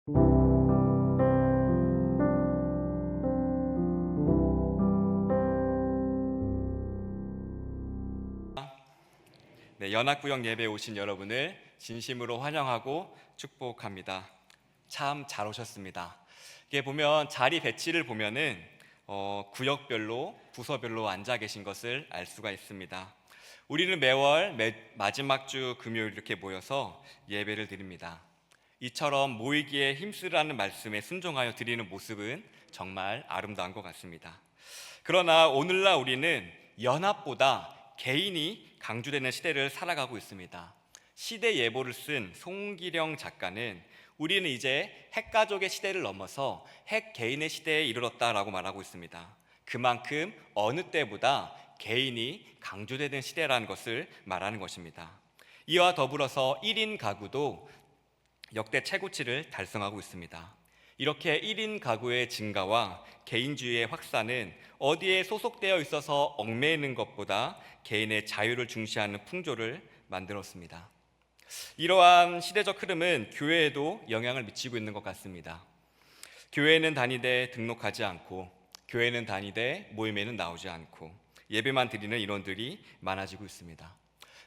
네, 연합구역 예배에 오신 여러분을 진심으로 환영하고 축복합니다. 참 잘 오셨습니다. 이게 보면 자리 배치를 보면은 구역별로 부서별로 앉아 계신 것을 알 수가 있습니다. 우리는 매월 마지막 주 금요일 이렇게 모여서 예배를 드립니다. 이처럼 모이기에 힘쓰라는 말씀에 순종하여 드리는 모습은 정말 아름다운 것 같습니다. 그러나 오늘날 우리는 연합보다 개인이 강조되는 시대를 살아가고 있습니다. 시대 예보를 쓴 송기령 작가는 우리는 이제 핵가족의 시대를 넘어서 핵 개인의 시대에 이르렀다라고 말하고 있습니다. 그만큼 어느 때보다 개인이 강조되는 시대라는 것을 말하는 것입니다. 이와 더불어서 1인 가구도 역대 최고치를 달성하고 있습니다. 이렇게 1인 가구의 증가와 개인주의의 확산은 어디에 소속되어 있어서 얽매이는 것보다 개인의 자유를 중시하는 풍조를 만들었습니다. 이러한 시대적 흐름은 교회에도 영향을 미치고 있는 것 같습니다. 교회는 다니되 등록하지 않고, 교회는 다니되 모임에는 나오지 않고, 예배만 드리는 인원들이 많아지고 있습니다.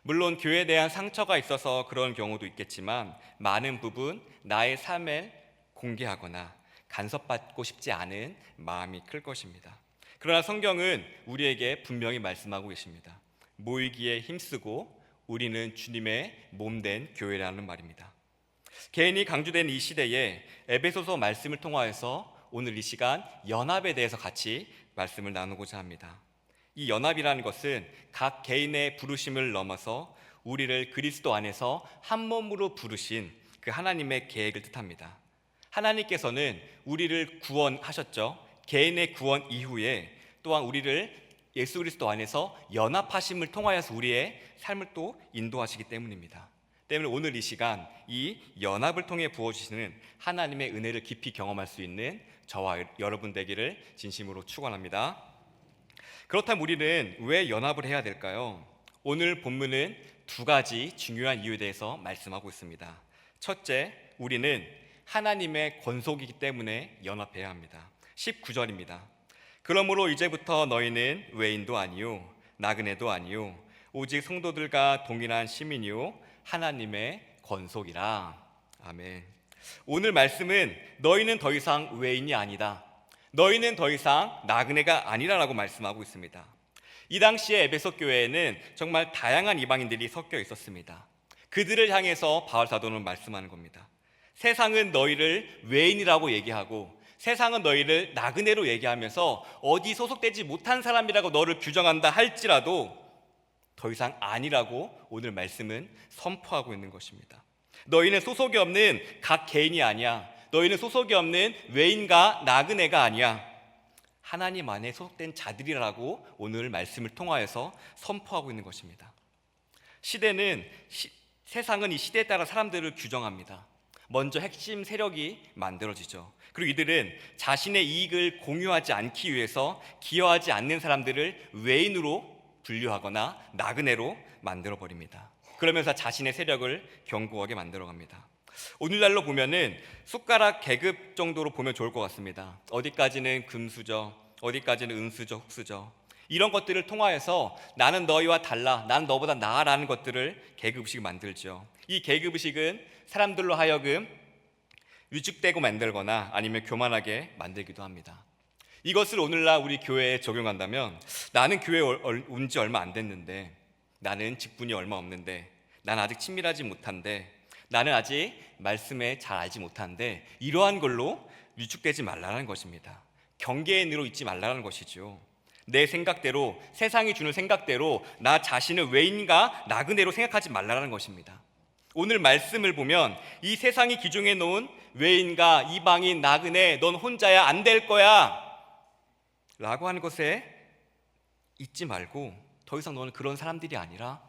물론 교회에 대한 상처가 있어서 그런 경우도 있겠지만 많은 부분 나의 삶을 공개하거나 간섭받고 싶지 않은 마음이 클 것입니다. 그러나 성경은 우리에게 분명히 말씀하고 계십니다. 모이기에 힘쓰고 우리는 주님의 몸된 교회라는 말입니다. 개인이 강조된 이 시대에 에베소서 말씀을 통하여서 오늘 이 시간 연합에 대해서 같이 말씀을 나누고자 합니다. 이 연합이라는 것은 각 개인의 부르심을 넘어서 우리를 그리스도 안에서 한 몸으로 부르신 그 하나님의 계획을 뜻합니다. 하나님께서는 우리를 구원하셨죠. 개인의 구원 이후에 또한 우리를 예수 그리스도 안에서 연합하심을 통하여서 우리의 삶을 또 인도하시기 때문입니다. 때문에 오늘 이 시간 이 연합을 통해 부어주시는 하나님의 은혜를 깊이 경험할 수 있는 저와 여러분 되기를 진심으로 축원합니다. 그렇다면 우리는 왜 연합을 해야 될까요? 오늘 본문은 두 가지 중요한 이유에 대해서 말씀하고 있습니다. 첫째, 우리는 하나님의 권속이기 때문에 연합해야 합니다. 19절입니다. 그러므로 이제부터 너희는 외인도 아니요 나그네도 아니요 오직 성도들과 동일한 시민이요 하나님의 권속이라. 아멘. 오늘 말씀은 너희는 더 이상 외인이 아니다, 너희는 더 이상 나그네가 아니라라고 말씀하고 있습니다. 이 당시에 에베소 교회에는 정말 다양한 이방인들이 섞여 있었습니다. 그들을 향해서 바울 사도는 말씀하는 겁니다. 세상은 너희를 외인이라고 얘기하고 세상은 너희를 나그네로 얘기하면서 어디 소속되지 못한 사람이라고 너를 규정한다 할지라도 더 이상 아니라고 오늘 말씀은 선포하고 있는 것입니다. 너희는 소속이 없는 각 개인이 아니야. 너희는 소속이 없는 외인과 나그네가 아니야. 하나님 안에 소속된 자들이라고 오늘 말씀을 통하여서 선포하고 있는 것입니다. 세상은 이 시대에 따라 사람들을 규정합니다. 먼저 핵심 세력이 만들어지죠. 그리고 이들은 자신의 이익을 공유하지 않기 위해서 기여하지 않는 사람들을 외인으로 분류하거나 나그네로 만들어버립니다. 그러면서 자신의 세력을 견고하게 만들어갑니다. 오늘날로 보면은 숟가락 계급 정도로 보면 좋을 것 같습니다. 어디까지는 금수저, 어디까지는 은수저, 흙수저, 이런 것들을 통하여서 나는 너희와 달라, 나는 너보다 나아라는 것들을 계급의식을 만들죠. 이 계급의식은 사람들로 하여금 위축되고 만들거나 아니면 교만하게 만들기도 합니다. 이것을 오늘날 우리 교회에 적용한다면 나는 교회에 온 지 얼마 안 됐는데, 나는 직분이 얼마 없는데, 나는 아직 친밀하지 못한데, 나는 아직 말씀에 잘 알지 못한데, 이러한 걸로 위축되지 말라는 것입니다. 경계인으로 있지 말라는 것이죠. 내 생각대로, 세상이 주는 생각대로 나 자신을 외인과 나그네로 생각하지 말라는 것입니다. 오늘 말씀을 보면 이 세상이 기준해 놓은 외인과 이방인, 나그네, 넌 혼자야, 안 될 거야 라고 하는 것에 잊지 말고 더 이상 너는 그런 사람들이 아니라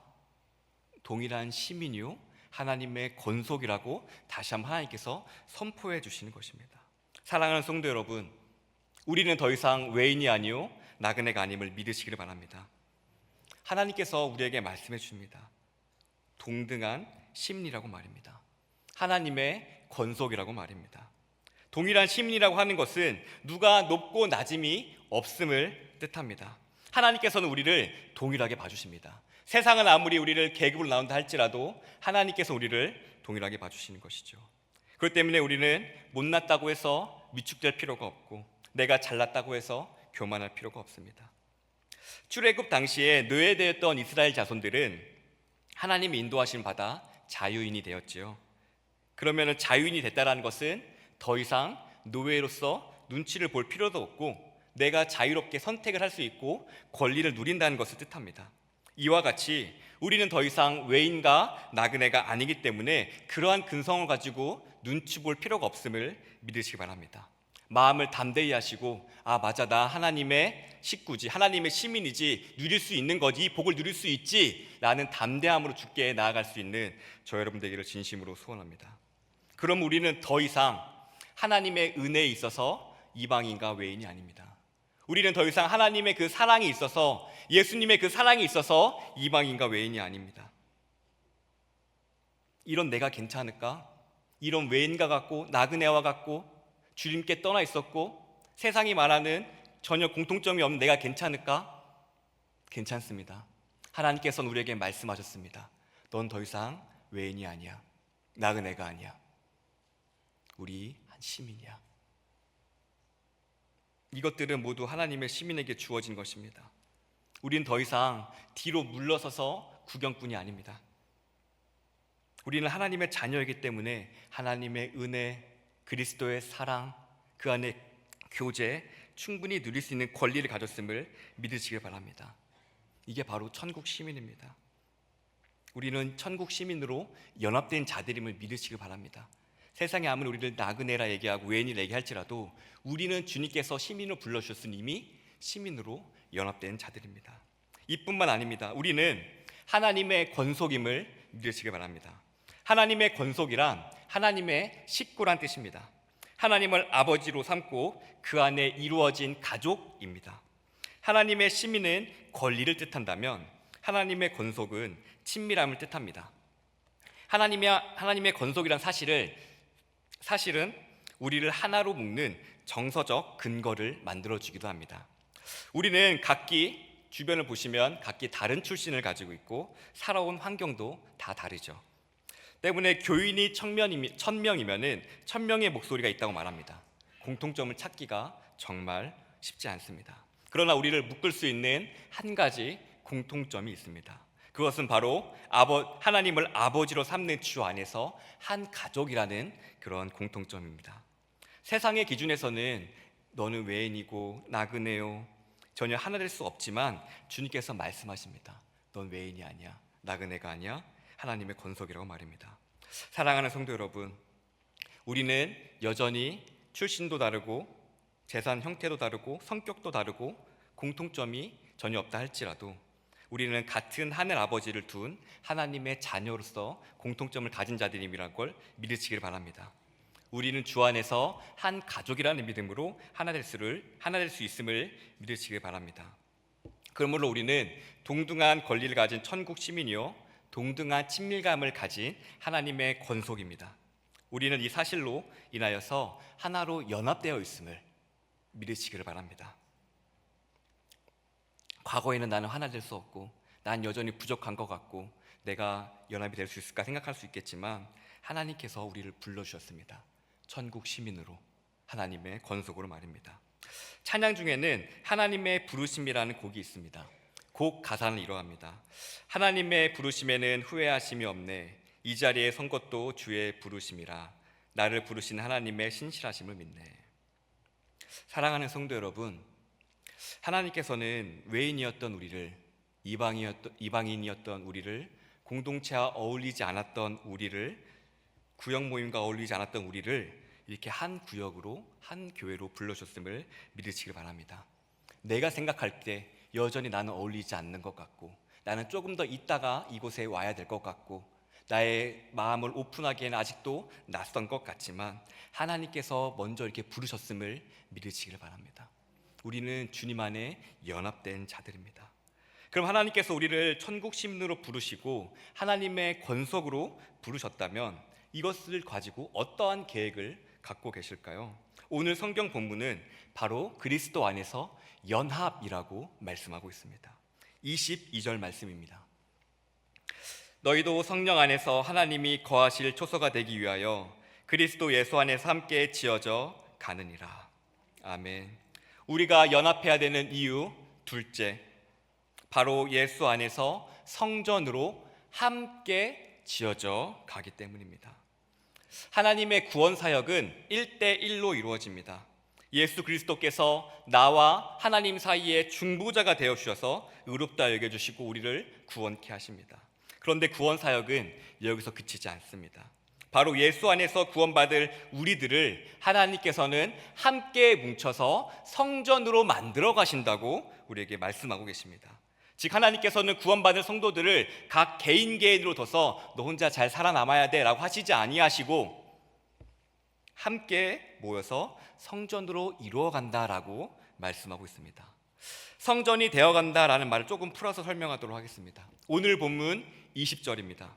동일한 시민이요 하나님의 권속이라고 다시 한번 하나님께서 선포해 주시는 것입니다. 사랑하는 성도 여러분, 우리는 더 이상 외인이 아니요 나그네가 아님을 믿으시기를 바랍니다. 하나님께서 우리에게 말씀해 주십니다. 동등한 시민이라고 말입니다. 하나님의 권속이라고 말입니다. 동일한 시민이라고 하는 것은 누가 높고 낮음이 없음을 뜻합니다. 하나님께서는 우리를 동일하게 봐주십니다. 세상은 아무리 우리를 계급으로 나눈다 할지라도 하나님께서 우리를 동일하게 봐주시는 것이죠. 그렇기 때문에 우리는 못났다고 해서 위축될 필요가 없고, 내가 잘났다고 해서 교만할 필요가 없습니다. 출애굽 당시에 노예되었던 이스라엘 자손들은 하나님의 인도하심을 받아 자유인이 되었지요. 그러면 자유인이 됐다는 것은 더 이상 노예로서 눈치를 볼 필요도 없고, 내가 자유롭게 선택을 할 수 있고 권리를 누린다는 것을 뜻합니다. 이와 같이 우리는 더 이상 외인과 나그네가 아니기 때문에 그러한 근성을 가지고 눈치 볼 필요가 없음을 믿으시기 바랍니다. 마음을 담대히 하시고, 맞아, 나 하나님의 식구지, 하나님의 시민이지, 누릴 수 있는 거지, 이 복을 누릴 수 있지 라는 담대함으로 주께 나아갈 수 있는 저 여러분 되기를 진심으로 소원합니다. 그럼 우리는 더 이상 하나님의 은혜에 있어서 이방인과 외인이 아닙니다. 우리는 더 이상 하나님의 그 사랑이 있어서, 예수님의 그 사랑이 있어서 이방인과 외인이 아닙니다. 이런 내가 괜찮을까? 이런 외인과 같고 나그네와 같고 주님께 떠나 있었고 세상이 말하는 전혀 공통점이 없는 내가 괜찮을까? 괜찮습니다. 하나님께서는 우리에게 말씀하셨습니다. 넌 더 이상 외인이 아니야, 나그네가 아니야, 우리 한 시민이야. 이것들은 모두 하나님의 시민에게 주어진 것입니다. 우린 더 이상 뒤로 물러서서 구경꾼이 아닙니다. 우리는 하나님의 자녀이기 때문에 하나님의 은혜, 그리스도의 사랑, 그 안에 교제, 충분히 누릴 수 있는 권리를 가졌음을 믿으시길 바랍니다. 이게 바로 천국 시민입니다. 우리는 천국 시민으로 연합된 자들임을 믿으시길 바랍니다. 세상에 아무리 우리를 나그네라 얘기하고 외인이라 얘기할지라도 우리는 주님께서 시민으로 불러주셨으니 이미 시민으로 연합된 자들입니다. 이뿐만 아닙니다. 우리는 하나님의 권속임을 믿으시길 바랍니다. 하나님의 권속이란 하나님의 식구란 뜻입니다. 하나님을 아버지로 삼고 그 안에 이루어진 가족입니다. 하나님의 시민은 권리를 뜻한다면 하나님의 권속은 친밀함을 뜻합니다. 하나님의 권속이란 사실은 우리를 하나로 묶는 정서적 근거를 만들어주기도 합니다. 우리는 각기 주변을 보시면 각기 다른 출신을 가지고 있고 살아온 환경도 다 다르죠. 때문에 교인이 1000명이면 1000명의 목소리가 있다고 말합니다. 공통점을 찾기가 정말 쉽지 않습니다. 그러나 우리를 묶을 수 있는 한 가지 공통점이 있습니다. 그것은 바로 하나님을 아버지로 삼는 주 안에서 한 가족이라는 그런 공통점입니다. 세상의 기준에서는 너는 외인이고 나그네요, 전혀 하나 될 수 없지만 주님께서 말씀하십니다. 넌 외인이 아니야, 나그네가 아니야, 하나님의 권속이라고 말입니다. 사랑하는 성도 여러분, 우리는 여전히 출신도 다르고 재산 형태도 다르고 성격도 다르고 공통점이 전혀 없다 할지라도 우리는 같은 하늘 아버지를 둔 하나님의 자녀로서 공통점을 가진 자들임이라는 걸 믿으시길 바랍니다. 우리는 주 안에서 한 가족이라는 믿음으로 하나 될 수 있음을 믿으시길 바랍니다. 그러므로 우리는 동등한 권리를 가진 천국 시민이요 동등한 친밀감을 가진 하나님의 권속입니다. 우리는 이 사실로 인하여서 하나로 연합되어 있음을 믿으시기를 바랍니다. 과거에는 나는 하나 될 수 없고 난 여전히 부족한 것 같고 내가 연합이 될 수 있을까 생각할 수 있겠지만 하나님께서 우리를 불러주셨습니다. 천국 시민으로, 하나님의 권속으로 말입니다. 찬양 중에는 하나님의 부르심이라는 곡이 있습니다. 곡 가사는 이러합니다. 하나님의 부르심에는 후회하심이 없네, 이 자리에 선 것도 주의 부르심이라, 나를 부르신 하나님의 신실하심을 믿네. 사랑하는 성도 여러분, 하나님께서는 외인이었던 우리를, 이방인이었던 우리를, 공동체와 어울리지 않았던 우리를, 구역 모임과 어울리지 않았던 우리를 이렇게 한 구역으로, 한 교회로 불러주셨음을 믿으시길 바랍니다. 내가 생각할 때 여전히 나는 어울리지 않는 것 같고 나는 조금 더 있다가 이곳에 와야 될 것 같고 나의 마음을 오픈하기에는 아직도 낯선 것 같지만 하나님께서 먼저 이렇게 부르셨음을 믿으시길 바랍니다. 우리는 주님 안에 연합된 자들입니다. 그럼 하나님께서 우리를 천국 시민으로 부르시고 하나님의 권속으로 부르셨다면 이것을 가지고 어떠한 계획을 갖고 계실까요? 오늘 성경 본문은 바로 그리스도 안에서 연합이라고 말씀하고 있습니다. 22절 말씀입니다. 너희도 성령 안에서 하나님이 거하실 초소가 되기 위하여 그리스도 예수 안에서 함께 지어져 가느니라. 아멘. 우리가 연합해야 되는 이유 둘째, 바로 예수 안에서 성전으로 함께 지어져 가기 때문입니다. 하나님의 구원 사역은 1대1로 이루어집니다. 예수 그리스도께서 나와 하나님 사이의 중보자가 되어 주셔서 의롭다 여겨주시고 우리를 구원케 하십니다. 그런데 구원 사역은 여기서 그치지 않습니다. 바로 예수 안에서 구원받을 우리들을 하나님께서는 함께 뭉쳐서 성전으로 만들어 가신다고 우리에게 말씀하고 계십니다. 즉 하나님께서는 구원받을 성도들을 각 개인 개인으로 둬서 너 혼자 잘 살아남아야 돼 라고 하시지 아니하시고 함께 모여서 성전으로 이루어간다라고 말씀하고 있습니다. 성전이 되어간다라는 말을 조금 풀어서 설명하도록 하겠습니다. 오늘 본문 20절입니다.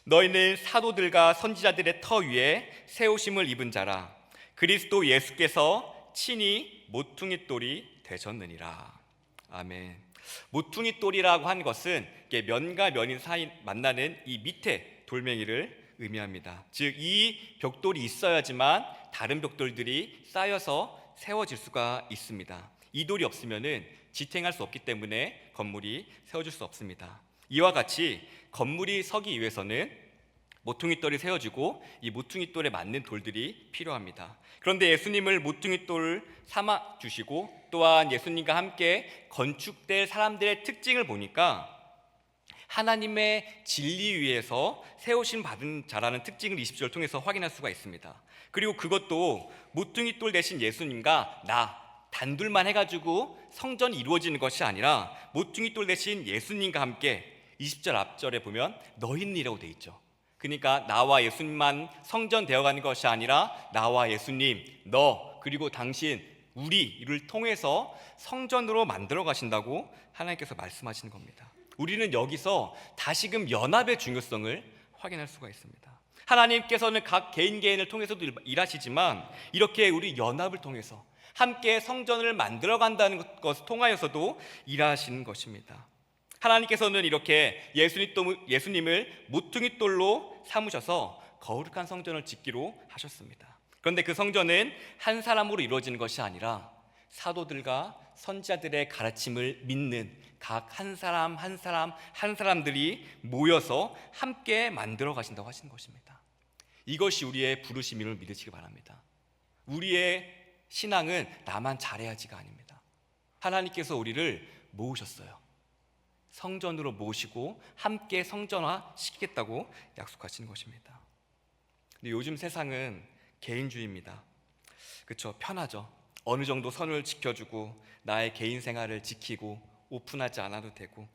너희는 사도들과 선지자들의 터 위에 세우심을 입은 자라. 그리스도 예수께서 친히 모퉁이 돌이 되셨느니라. 아멘. 모퉁이 돌이라고 한 것은 면과 면이 사이 만나는 이 밑에 돌멩이를 의미합니다. 즉 이 벽돌이 있어야지만 다른 벽돌들이 쌓여서 세워질 수가 있습니다. 이 돌이 없으면은 지탱할 수 없기 때문에 건물이 세워질 수 없습니다. 이와 같이 건물이 서기 위해서는 모퉁이 돌이 세워지고 이 모퉁이 돌에 맞는 돌들이 필요합니다. 그런데 예수님을 모퉁이 돌 삼아 주시고 또한 예수님과 함께 건축될 사람들의 특징을 보니까 하나님의 진리 위에서 세우심 받은 자라는 특징을 20절 통해서 확인할 수가 있습니다. 그리고 그것도 모퉁이 돌 대신 예수님과 나 단둘만 해가지고 성전이 이루어지는 것이 아니라 모퉁이 돌 대신 예수님과 함께 20절 앞절에 보면 너희니라고 돼 있죠. 그러니까 나와 예수님만 성전 되어가는 것이 아니라 나와 예수님, 너 그리고 당신, 우리를 통해서 성전으로 만들어 가신다고 하나님께서 말씀하시는 겁니다. 우리는 여기서 다시금 연합의 중요성을 확인할 수가 있습니다. 하나님께서는 각 개인 개인을 통해서도 일하시지만 이렇게 우리 연합을 통해서 함께 성전을 만들어 간다는 것을 통하여서도 일하시는 것입니다. 하나님께서는 이렇게 예수님을 모퉁이 돌로 삼으셔서 거룩한 성전을 짓기로 하셨습니다. 그런데 그 성전은 한 사람으로 이루어지는 것이 아니라 사도들과 선지자들의 가르침을 믿는 각 한 사람 한 사람들이 모여서 함께 만들어 가신다고 하시는 것입니다. 이것이 우리의 부르심임을 믿으시기 바랍니다. 우리의 신앙은 나만 잘해야지가 아닙니다. 하나님께서 우리를 모으셨어요. 성전으로 모시고 함께 성전화 시키겠다고 약속하시는 것입니다. 근데 요즘 세상은 개인주의입니다. 그렇죠? 편하죠. 어느 정도 선을 지켜주고 나의 개인 생활을 지키고 오픈하지 않아도 되고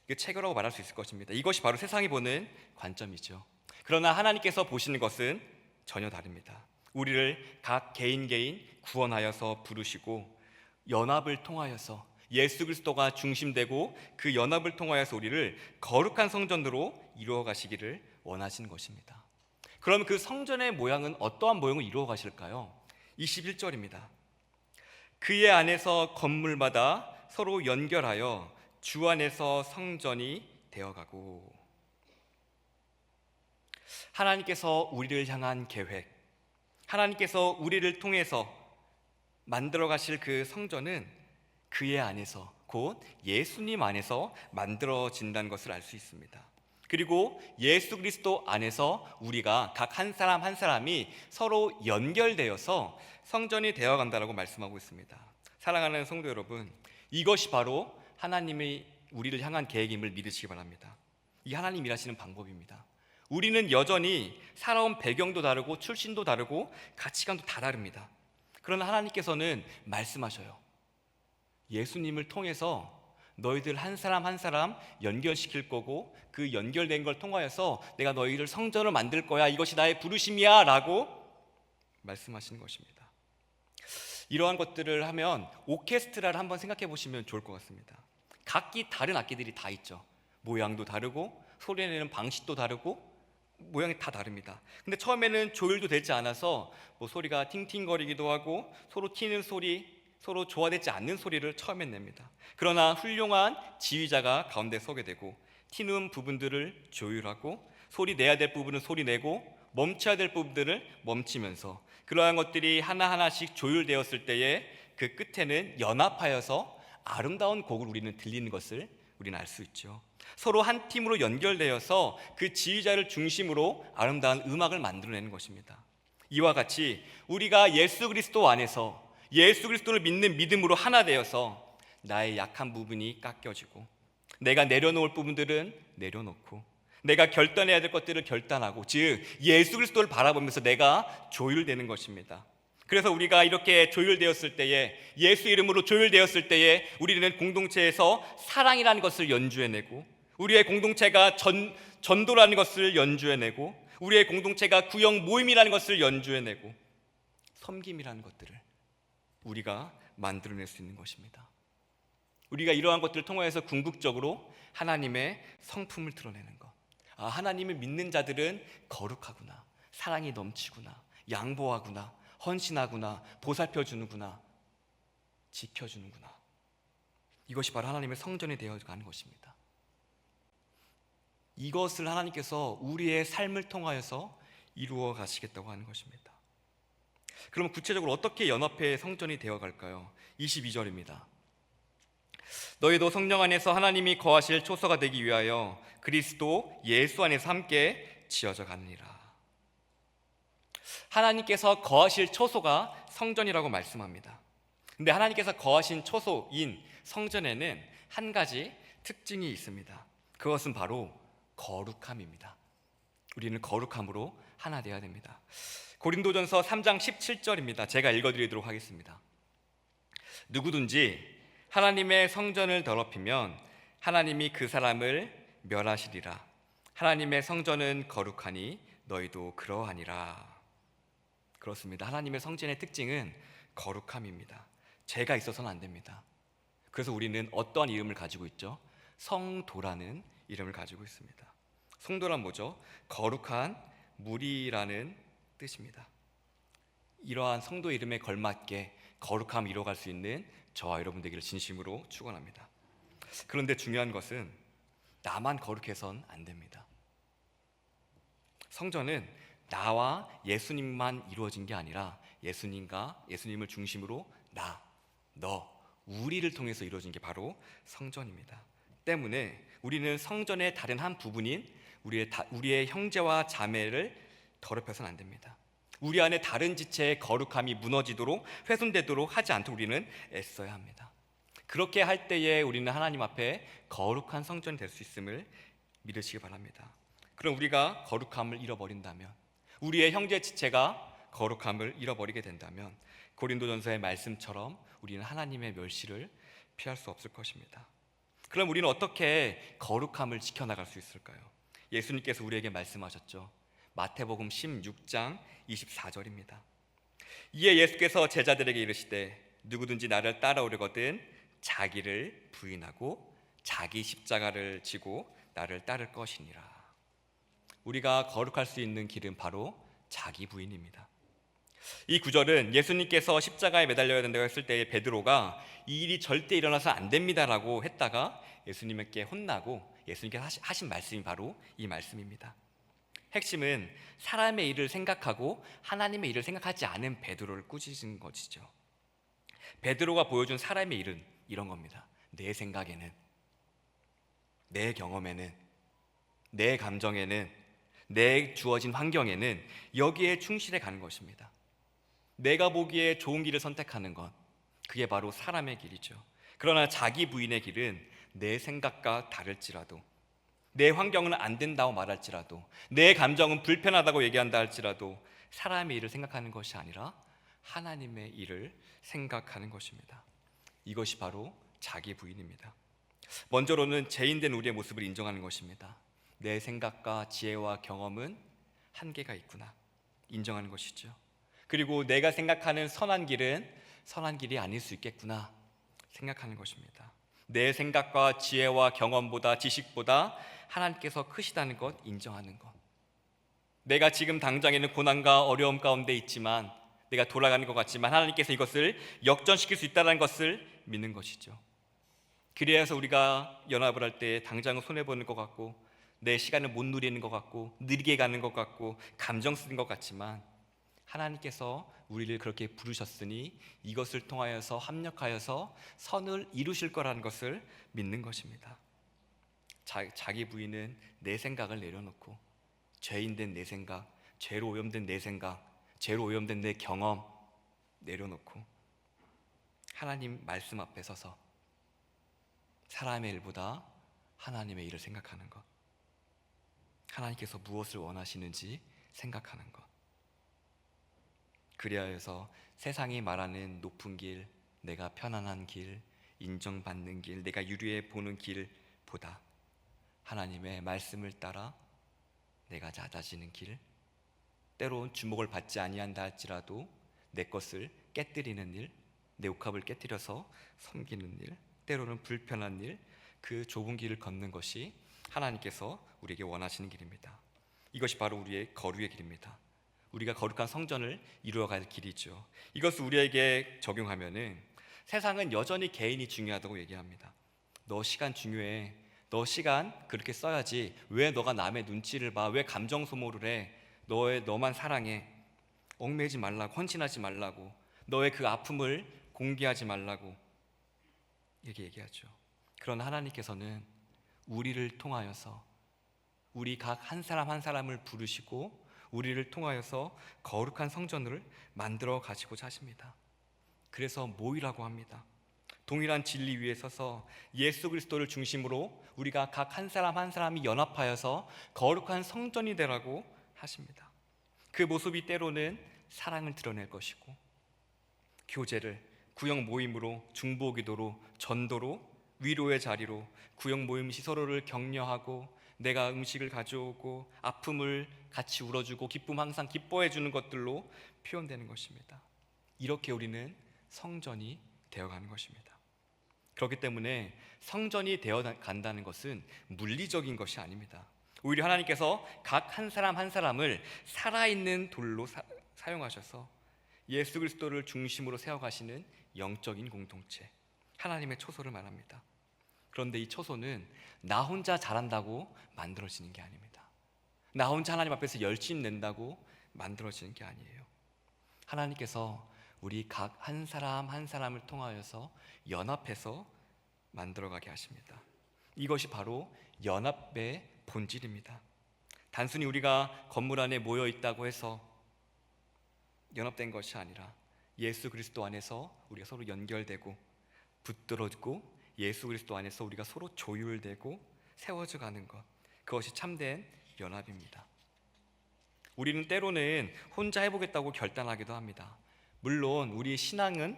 이게 체계라고 말할 수 있을 것입니다. 이것이 바로 세상이 보는 관점이죠. 그러나 하나님께서 보시는 것은 전혀 다릅니다. 우리를 각 개인 구원하여서 부르시고 연합을 통하여서 예수 그리스도가 중심되고 그 연합을 통하여서 우리를 거룩한 성전으로 이루어 가시기를 원하시는 것입니다. 그럼 그 성전의 모양은 어떠한 모형을 이루어 가실까요? 21절입니다. 그의 안에서 건물마다 서로 연결하여 주 안에서 성전이 되어가고. 하나님께서 우리를 향한 계획, 하나님께서 우리를 통해서 만들어 가실 그 성전은 그의 안에서 곧 예수님 안에서 만들어진다는 것을 알 수 있습니다. 그리고 예수 그리스도 안에서 우리가 각 한 사람 한 사람이 서로 연결되어서 성전이 되어간다라고 말씀하고 있습니다. 사랑하는 성도 여러분, 이것이 바로 하나님의 우리를 향한 계획임을 믿으시기 바랍니다. 이 하나님 일하시는 방법입니다. 우리는 여전히 살아온 배경도 다르고 출신도 다르고 가치관도 다 다릅니다. 그러나 하나님께서는 말씀하셔요. 예수님을 통해서 너희들 한 사람 한 사람 연결시킬 거고 그 연결된 걸 통하여서 내가 너희를 성전을 만들 거야. 이것이 나의 부르심이야 라고 말씀하시는 것입니다. 이러한 것들을 하면 오케스트라를 한번 생각해 보시면 좋을 것 같습니다. 각기 다른 악기들이 다 있죠. 모양도 다르고 소리 내는 방식도 다르고 모양이 다 다릅니다. 근데 처음에는 조율도 되지 않아서 뭐 소리가 팅팅거리기도 하고 서로 튀는 소리, 서로 조화되지 않는 소리를 처음엔 냅니다. 그러나 훌륭한 지휘자가 가운데 서게 되고 튀는 부분들을 조율하고 소리 내야 될 부분은 소리 내고 멈춰야 될 부분들을 멈추면서 그러한 것들이 하나하나씩 조율되었을 때에 그 끝에는 연합하여서 아름다운 곡을 우리는 들리는 것을 우리는 알 수 있죠. 서로 한 팀으로 연결되어서 그 지휘자를 중심으로 아름다운 음악을 만들어내는 것입니다. 이와 같이 우리가 예수 그리스도 안에서 예수 그리스도를 믿는 믿음으로 하나 되어서 나의 약한 부분이 깎여지고 내가 내려놓을 부분들은 내려놓고 내가 결단해야 될 것들을 결단하고 즉 예수 그리스도를 바라보면서 내가 조율되는 것입니다. 그래서 우리가 이렇게 조율되었을 때에 예수 이름으로 조율되었을 때에 우리는 공동체에서 사랑이라는 것을 연주해내고 우리의 공동체가 전도라는 것을 연주해내고 우리의 공동체가 구역 모임이라는 것을 연주해내고 섬김이라는 것들을 우리가 만들어낼 수 있는 것입니다. 우리가 이러한 것들을 통하여서 궁극적으로 하나님의 성품을 드러내는 것. 하나님을 믿는 자들은 거룩하구나, 사랑이 넘치구나, 양보하구나, 헌신하구나, 보살펴주는구나, 지켜주는구나. 이것이 바로 하나님의 성전이 되어가는 것입니다. 이것을 하나님께서 우리의 삶을 통하여서 이루어 가시겠다고 하는 것입니다. 그러면 구체적으로 어떻게 연합회의 성전이 되어갈까요? 22절입니다. 너희도 성령 안에서 하나님이 거하실 초소가 되기 위하여 그리스도 예수 안에서 함께 지어져 가느니라. 하나님께서 거하실 초소가 성전이라고 말씀합니다. 근데 하나님께서 거하신 초소인 성전에는 한 가지 특징이 있습니다. 그것은 바로 거룩함입니다. 우리는 거룩함으로 하나 되어야 됩니다. 고린도전서 3장 17절입니다. 제가 읽어드리도록 하겠습니다. 누구든지 하나님의 성전을 더럽히면 하나님이 그 사람을 멸하시리라. 하나님의 성전은 거룩하니 너희도 그러하니라. 그렇습니다. 하나님의 성전의 특징은 거룩함입니다. 죄가 있어서는 안 됩니다. 그래서 우리는 어떠한 이름을 가지고 있죠? 성도라는 이름을 가지고 있습니다. 성도란 뭐죠? 거룩한 무리라는 뜻입니다. 이러한 성도 이름에 걸맞게 거룩함을 이뤄갈 수 있는 저와 여러분 되기를 진심으로 축원합니다. 그런데 중요한 것은 나만 거룩해선 안 됩니다. 성전은 나와 예수님만 이루어진 게 아니라 예수님을 중심으로 너, 우리를 통해서 이루어진 게 바로 성전입니다. 때문에 우리는 성전의 다른 한 부분인 우리의 형제와 자매를 더럽혀서는 안 됩니다. 우리 안에 다른 지체의 거룩함이 무너지도록 훼손되도록 하지 않도록 우리는 애써야 합니다. 그렇게 할 때에 우리는 하나님 앞에 거룩한 성전이 될 수 있음을 믿으시기 바랍니다. 그럼 우리가 거룩함을 잃어버린다면, 우리의 형제 지체가 거룩함을 잃어버리게 된다면 고린도전서의 말씀처럼 우리는 하나님의 멸시를 피할 수 없을 것입니다. 그럼 우리는 어떻게 거룩함을 지켜나갈 수 있을까요? 예수님께서 우리에게 말씀하셨죠. 마태복음 16장 24절입니다. 이에 예수께서 제자들에게 이르시되 누구든지 나를 따라오려거든 자기를 부인하고 자기 십자가를 지고 나를 따를 것이니라. 우리가 거룩할 수 있는 길은 바로 자기 부인입니다. 이 구절은 예수님께서 십자가에 매달려야 된다고 했을 때에 베드로가 이 일이 절대 일어나서 안 됩니다라고 했다가 예수님께 혼나고 예수님께서 하신 말씀이 바로 이 말씀입니다. 핵심은 사람의 일을 생각하고 하나님의 일을 생각하지 않은 베드로를 꾸짖은 것이죠. 베드로가 보여준 사람의 일은 이런 겁니다. 내 생각에는, 내 경험에는, 내 감정에는, 내 주어진 환경에는 여기에 충실해 가는 것입니다. 내가 보기에 좋은 길을 선택하는 것, 그게 바로 사람의 길이죠. 그러나 자기 부인의 길은 내 생각과 다를지라도, 내 환경은 안 된다고 말할지라도, 내 감정은 불편하다고 얘기한다 할지라도 사람의 일을 생각하는 것이 아니라 하나님의 일을 생각하는 것입니다. 이것이 바로 자기 부인입니다. 먼저로는 죄인된 우리의 모습을 인정하는 것입니다. 내 생각과 지혜와 경험은 한계가 있구나, 인정하는 것이죠. 그리고 내가 생각하는 선한 길은 선한 길이 아닐 수 있겠구나 생각하는 것입니다. 내 생각과 지혜와 경험보다, 지식보다 하나님께서 크시다는 것 인정하는 것. 내가 지금 당장에는 고난과 어려움 가운데 있지만, 내가 돌아가는 것 같지만 하나님께서 이것을 역전시킬 수 있다는 것을 믿는 것이죠. 그래야 해서 우리가 연합을 할 때 당장은 손해보는 것 같고, 내 시간을 못 누리는 것 같고, 느리게 가는 것 같고, 감정 쓰는 것 같지만, 하나님께서 우리를 그렇게 부르셨으니 이것을 통하여서 합력하여서 선을 이루실 거라는 것을 믿는 것입니다. 자기 부인은 내 생각을 내려놓고, 죄인된 내 생각, 죄로 오염된 내 생각, 죄로 오염된 내 경험 내려놓고 하나님 말씀 앞에 서서 사람의 일보다 하나님의 일을 생각하는 것, 하나님께서 무엇을 원하시는지 생각하는 것, 그래야 해서 세상이 말하는 높은 길, 내가 편안한 길, 인정받는 길, 내가 유리해 보는 길보다 하나님의 말씀을 따라 내가 낮아지는 길, 때론 주목을 받지 아니한다 할지라도 내 것을 깨뜨리는 일, 내 옥합을 깨뜨려서 섬기는 일, 때로는 불편한 일, 그 좁은 길을 걷는 것이 하나님께서 우리에게 원하시는 길입니다. 이것이 바로 우리의 거류의 길입니다. 우리가 거룩한 성전을 이루어갈 길이죠. 이것을 우리에게 적용하면은 세상은 여전히 개인이 중요하다고 얘기합니다. 너 시간 중요해. 너 시간 그렇게 써야지. 왜 너가 남의 눈치를 봐? 왜 감정 소모를 해? 너만 사랑해. 얽매이지 말라고, 헌신하지 말라고, 너의 그 아픔을 공개하지 말라고 이렇게 얘기하죠. 그러나 하나님께서는 우리를 통하여서, 우리 각 한 사람 한 사람을 부르시고 우리를 통하여서 거룩한 성전을 만들어 가시고자 하십니다. 그래서 모이라고 합니다. 동일한 진리 위에 서서 예수 그리스도를 중심으로 우리가 각 한 사람 한 사람이 연합하여서 거룩한 성전이 되라고 하십니다. 그 모습이 때로는 사랑을 드러낼 것이고, 교제를 구역 모임으로, 중보기도로, 전도로, 위로의 자리로, 구역 모임 시 서로를 격려하고 내가 음식을 가져오고 아픔을 같이 울어주고 기쁨 항상 기뻐해 주는 것들로 표현되는 것입니다. 이렇게 우리는 성전이 되어가는 것입니다. 그렇기 때문에 성전이 되어간다는 것은 물리적인 것이 아닙니다. 오히려 하나님께서 각 한 사람 한 사람을 살아있는 돌로 사용하셔서 예수 그리스도를 중심으로 세워가시는 영적인 공동체, 하나님의 초소를 말합니다. 그런데 이 초소는 나 혼자 잘한다고 만들어지는 게 아닙니다. 나 혼자 하나님 앞에서 열심 낸다고 만들어지는 게 아니에요. 하나님께서 우리 각 한 사람 한 사람을 통하여서 연합해서 만들어가게 하십니다. 이것이 바로 연합의 본질입니다. 단순히 우리가 건물 안에 모여 있다고 해서 연합된 것이 아니라 예수 그리스도 안에서 우리가 서로 연결되고 붙들어지고 예수 그리스도 안에서 우리가 서로 조율되고 세워져 가는 것, 그것이 참된 연합입니다. 우리는 때로는 혼자 해보겠다고 결단하기도 합니다. 물론 우리의 신앙은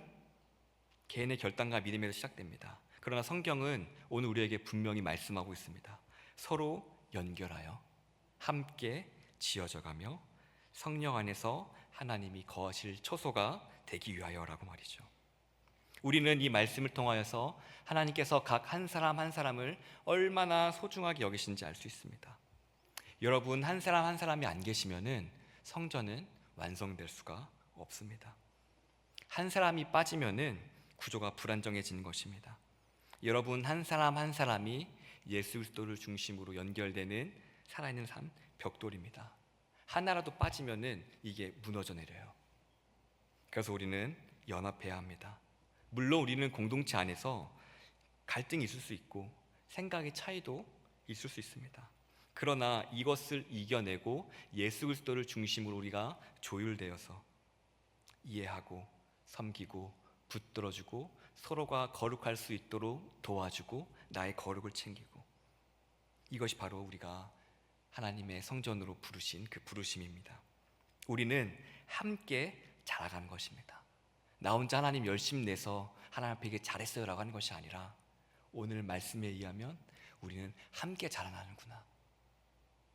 개인의 결단과 믿음에서 시작됩니다. 그러나 성경은 오늘 우리에게 분명히 말씀하고 있습니다. 서로 연결하여 함께 지어져가며 성령 안에서 하나님이 거하실 초소가 되기 위하여라고 말이죠. 우리는 이 말씀을 통하여서 하나님께서 각 한 사람 한 사람을 얼마나 소중하게 여기신지 알 수 있습니다. 여러분 한 사람 한 사람이 안 계시면은 성전은 완성될 수가 없습니다. 한 사람이 빠지면은 구조가 불안정해지는 것입니다. 여러분 한 사람 한 사람이 예수 그리스도를 중심으로 연결되는 살아있는 삶 벽돌입니다. 하나라도 빠지면은 이게 무너져 내려요. 그래서 우리는 연합해야 합니다. 물론 우리는 공동체 안에서 갈등이 있을 수 있고 생각의 차이도 있을 수 있습니다. 그러나 이것을 이겨내고 예수 그리스도를 중심으로 우리가 조율되어서 이해하고 섬기고 붙들어주고 서로가 거룩할 수 있도록 도와주고 나의 거룩을 챙기고, 이것이 바로 우리가 하나님의 성전으로 부르신 그 부르심입니다. 우리는 함께 자라가는 것입니다. 나 혼자 하나님 열심 내서 하나님 앞에 잘했어요 라고 하는 것이 아니라 오늘 말씀에 의하면 우리는 함께 자라나는구나.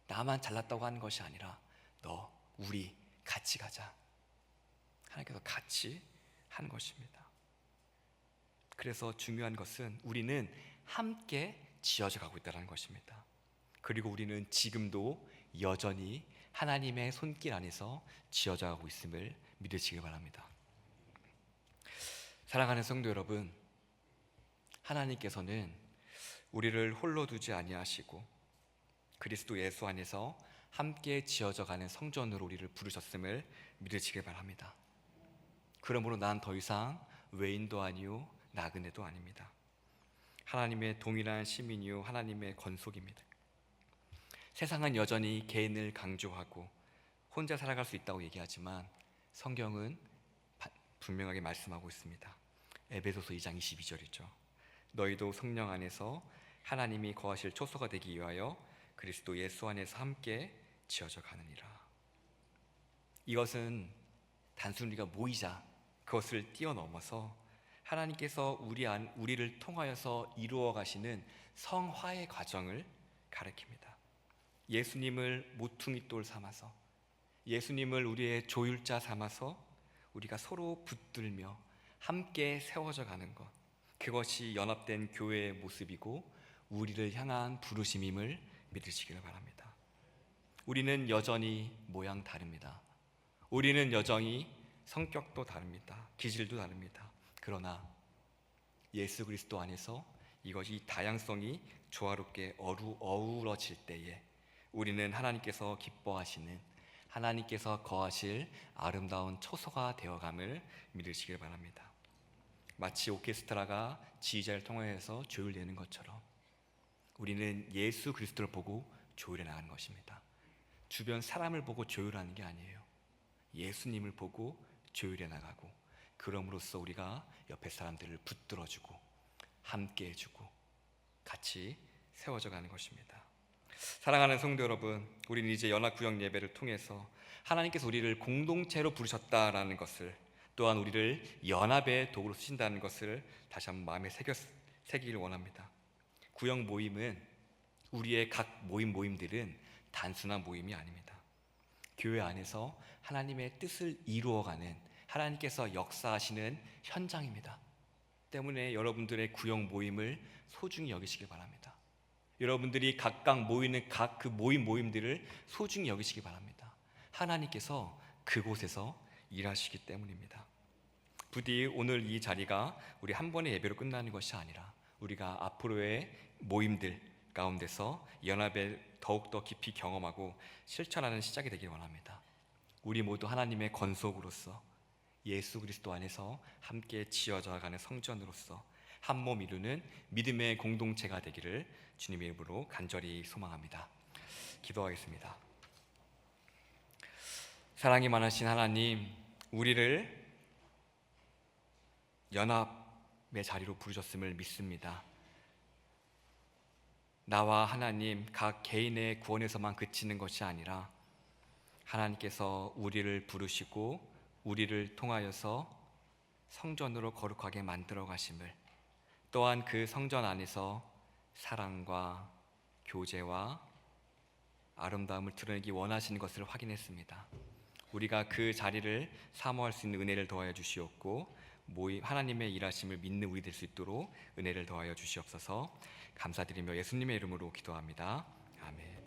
나만 잘났다고 하는 것이 아니라 너, 우리 같이 가자. 하나님께서 같이 하는 것입니다. 그래서 중요한 것은 우리는 함께 지어져 가고 있다는 것입니다. 그리고 우리는 지금도 여전히 하나님의 손길 안에서 지어져 가고 있음을 믿으시길 바랍니다. 사랑하는 성도 여러분, 하나님께서는 우리를 홀로 두지 아니하시고 그리스도 예수 안에서 함께 지어져 가는 성전으로 우리를 부르셨음을 믿으시길 바랍니다. 그러므로 난 더 이상 외인도 아니요 나그네도 아닙니다. 하나님의 동일한 시민이요 하나님의 권속입니다. 세상은 여전히 개인을 강조하고 혼자 살아갈 수 있다고 얘기하지만 성경은 분명하게 말씀하고 있습니다. 에베소서 2장 22절이죠. 너희도 성령 안에서 하나님이 거하실 초소가 되기 위하여 그리스도 예수 안에서 함께 지어져 가느니라. 이것은 단순히 우리가 모이자 그것을 뛰어넘어서 하나님께서 우리를 통하여서 이루어 가시는 성화의 과정을 가리킵니다. 예수님을 모퉁이 돌 삼아서, 예수님을 우리의 조율자 삼아서 우리가 서로 붙들며 함께 세워져 가는 것, 그것이 연합된 교회의 모습이고 우리를 향한 부르심임을 믿으시기를 바랍니다. 우리는 여전히 모양 다릅니다. 우리는 여전히 성격도 다릅니다. 기질도 다릅니다. 그러나 예수 그리스도 안에서 이것이 다양성이 조화롭게 어우러질 때에 우리는 하나님께서 기뻐하시는, 하나님께서 거하실 아름다운 초소가 되어감을 믿으시길 바랍니다. 마치 오케스트라가 지휘자를 통해서 조율되는 것처럼 우리는 예수 그리스도를 보고 조율해 나가는 것입니다. 주변 사람을 보고 조율하는 게 아니에요. 예수님을 보고 조율해 나가고, 그럼으로써 우리가 옆에 사람들을 붙들어주고 함께 해주고 같이 세워져 가는 것입니다. 사랑하는 성도 여러분, 우리는 이제 연합구역 예배를 통해서 하나님께서 우리를 공동체로 부르셨다라는 것을, 또한 우리를 연합의 도구로 쓰신다는 것을 다시 한번 마음에 새기길 원합니다. 구역 모임은, 우리의 각 모임들은 단순한 모임이 아닙니다. 교회 안에서 하나님의 뜻을 이루어가는, 하나님께서 역사하시는 현장입니다. 때문에 여러분들의 구역 모임을 소중히 여기시기 바랍니다. 여러분들이 각각 모이는 각 그 모임들을 소중히 여기시기 바랍니다. 하나님께서 그곳에서 일하시기 때문입니다. 부디 오늘 이 자리가 우리 한 번의 예배로 끝나는 것이 아니라 우리가 앞으로의 모임들 가운데서 연합을 더욱더 깊이 경험하고 실천하는 시작이 되길 원합니다. 우리 모두 하나님의 권속으로서 예수 그리스도 안에서 함께 지어져 가는 성전으로서 한 몸 이루는 믿음의 공동체가 되기를 주님의 이름으로 간절히 소망합니다. 기도하겠습니다. 사랑이 많으신 하나님, 우리를 연합의 자리로 부르셨음을 믿습니다. 나와 하나님 각 개인의 구원에서만 그치는 것이 아니라 하나님께서 우리를 부르시고 우리를 통하여서 성전으로 거룩하게 만들어 가심을, 또한 그 성전 안에서 사랑과 교제와 아름다움을 드러내기 원하시는 것을 확인했습니다. 우리가 그 자리를 사모할 수 있는 은혜를 더하여 주시옵고 하나님의 일하심을 믿는 우리 될 수 있도록 은혜를 더하여 주시옵소서. 감사드리며 예수님의 이름으로 기도합니다. 아멘.